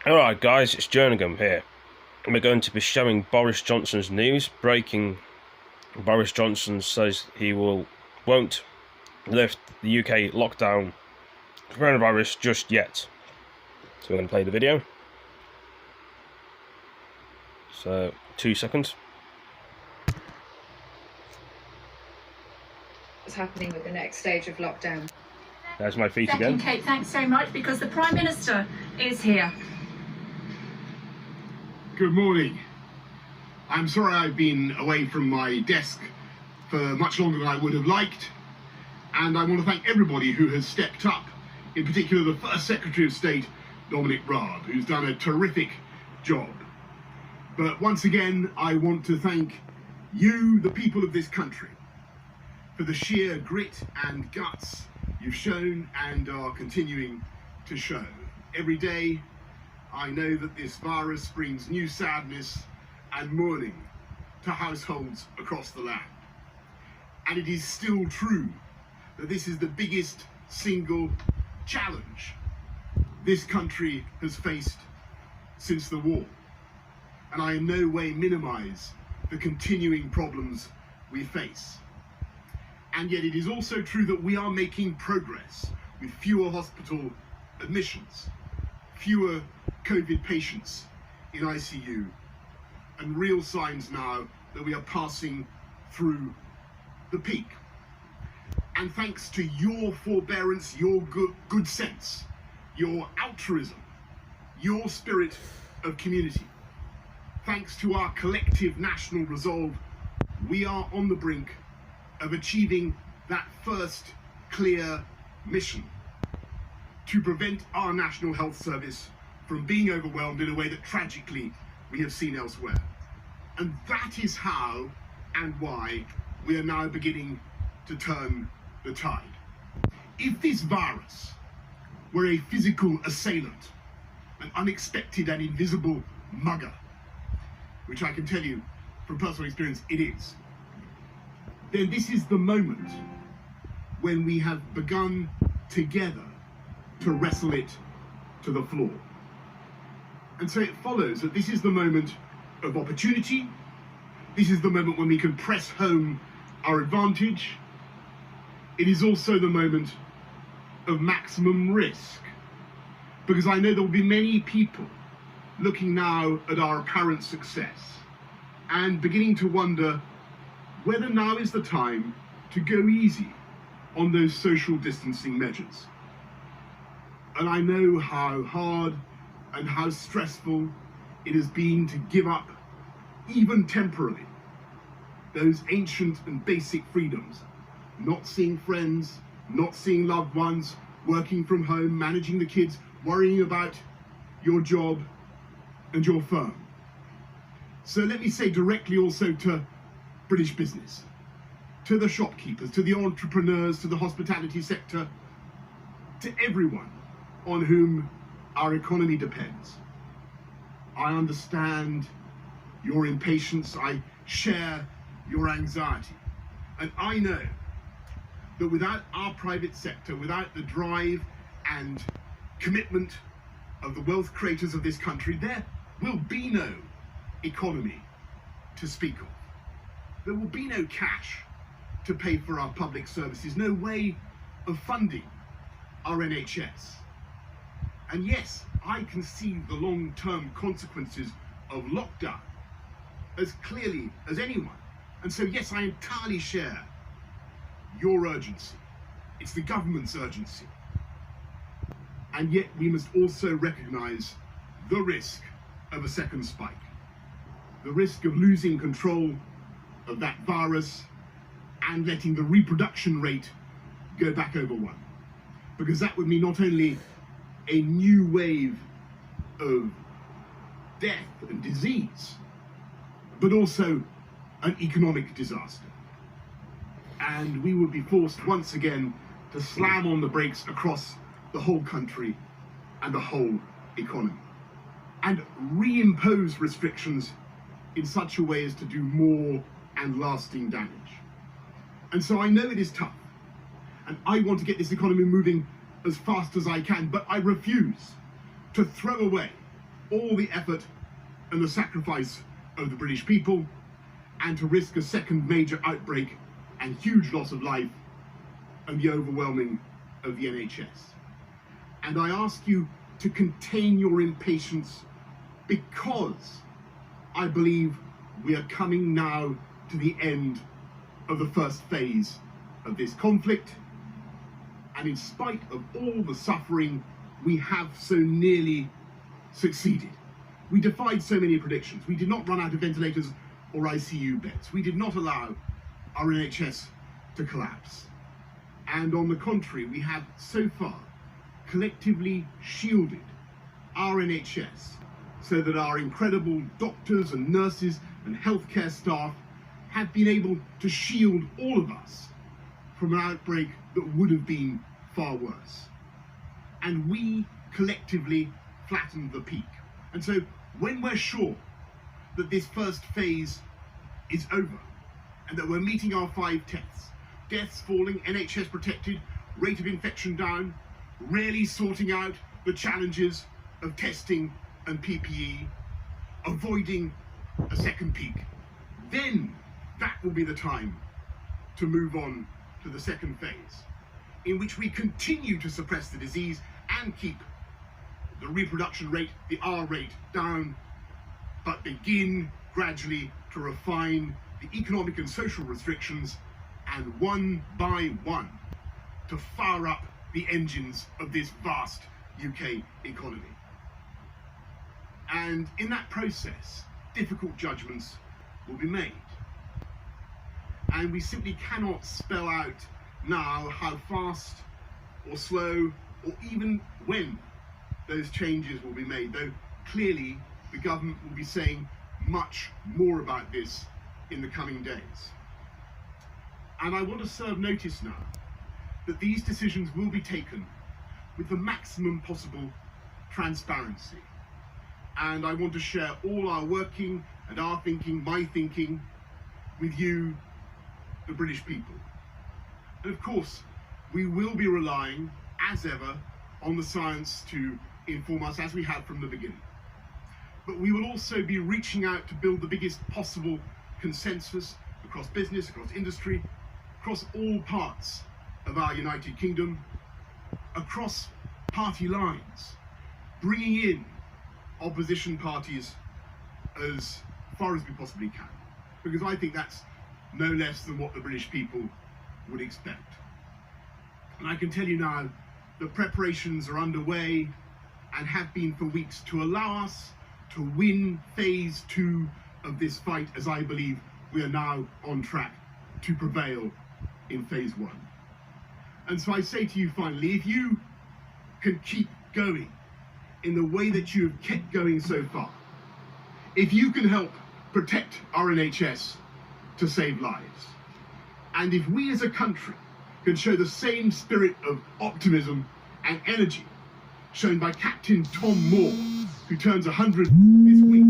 Alright guys, it's Jerningham here. We're going to be showing Boris Johnson's news. Breaking: Boris Johnson says he won't lift the UK lockdown coronavirus just yet. So we're going to play the video. So 2 seconds. What's happening with the next stage of lockdown? There's my feet Thank you, again. Kate, thanks so much, because the Prime Minister is here. Good morning. I'm sorry I've been away from my desk for much longer than I would have liked, and I want to thank everybody who has stepped up, in particular the First Secretary of State, Dominic Raab, who's done a terrific job. But once again, I want to thank you, the people of this country, for the sheer grit and guts you've shown and are continuing to show. Every day, I know that this virus brings new sadness and mourning to households across the land. And it is still true that this is the biggest single challenge this country has faced since the war. And I in no way minimize the continuing problems we face. And yet it is also true that we are making progress with fewer hospital admissions, fewer COVID patients in ICU, and real signs now that we are passing through the peak. And thanks to your forbearance, your good sense, your altruism, your spirit of community, thanks to our collective national resolve, we are on the brink of achieving that first clear mission: to prevent our National Health Service from being overwhelmed in a way that tragically we have seen elsewhere. And that is how and why we are now beginning to turn the tide. If this virus were a physical assailant, an unexpected and invisible mugger, which I can tell you from personal experience it is, then this is the moment when we have begun together to wrestle it to the floor. And so it follows that this is the moment of opportunity. This is the moment when we can press home our advantage. It is also the moment of maximum risk, because I know there will be many people looking now at our apparent success and beginning to wonder whether now is the time to go easy on those social distancing measures. And I know how hard and how stressful it has been to give up, even temporarily, those ancient and basic freedoms: not seeing friends, not seeing loved ones, working from home, managing the kids, worrying about your job and your firm. So let me say directly also to British business, to the shopkeepers, to the entrepreneurs, to the hospitality sector, to everyone on whom our economy depends: I understand your impatience, I share your anxiety, and I know that without our private sector, without the drive and commitment of the wealth creators of this country, there will be no economy to speak of. There will be no cash to pay for our public services, no way of funding our NHS. And yes, I can see the long-term consequences of lockdown as clearly as anyone. And so yes, I entirely share your urgency. It's the government's urgency. And yet we must also recognize the risk of a second spike, the risk of losing control of that virus and letting the reproduction rate go back over 1. Because that would mean not only a new wave of death and disease, but also an economic disaster. And we would be forced once again to slam on the brakes across the whole country and the whole economy, and reimpose restrictions in such a way as to do more and lasting damage. And so I know it is tough, and I want to get this economy moving as fast as I can, but I refuse to throw away all the effort and the sacrifice of the British people, and to risk a second major outbreak and huge loss of life and the overwhelming of the NHS. And I ask you to contain your impatience, because I believe we are coming now to the end of the first phase of this conflict, and in spite of all the suffering, we have so nearly succeeded. We defied so many predictions. We did not run out of ventilators or ICU beds. We did not allow our NHS to collapse. And on the contrary, we have so far collectively shielded our NHS so that our incredible doctors and nurses and healthcare staff have been able to shield all of us from an outbreak that would have been far worse. And we collectively flattened the peak. And so when we're sure that this first phase is over and that we're meeting our 5 tests, deaths falling, NHS protected, rate of infection down, really sorting out the challenges of testing and PPE, avoiding a second peak, then that will be the time to move on to the second phase, in which we continue to suppress the disease and keep the reproduction rate, the R rate, down, but begin gradually to refine the economic and social restrictions, and one by one to fire up the engines of this vast UK economy. And in that process, difficult judgments will be made. And we simply cannot spell out now how fast or slow or even when those changes will be made, though clearly the government will be saying much more about this in the coming days. And I want to serve notice now that these decisions will be taken with the maximum possible transparency. And I want to share all our working and our thinking, my thinking, with you, the British people. And of course, we will be relying, as ever, on the science to inform us, as we have from the beginning. But we will also be reaching out to build the biggest possible consensus across business, across industry, across all parts of our United Kingdom, across party lines, bringing in opposition parties as far as we possibly can, because I think that's no less than what the British people would expect. And I can tell you now, the preparations are underway and have been for weeks to allow us to win phase 2 of this fight, as I believe we are now on track to prevail in phase 1. And so I say to you finally, if you can keep going in the way that you have kept going so far, if you can help protect our NHS to save lives, and if we as a country can show the same spirit of optimism and energy shown by Captain Tom Moore, who turns 100 this week,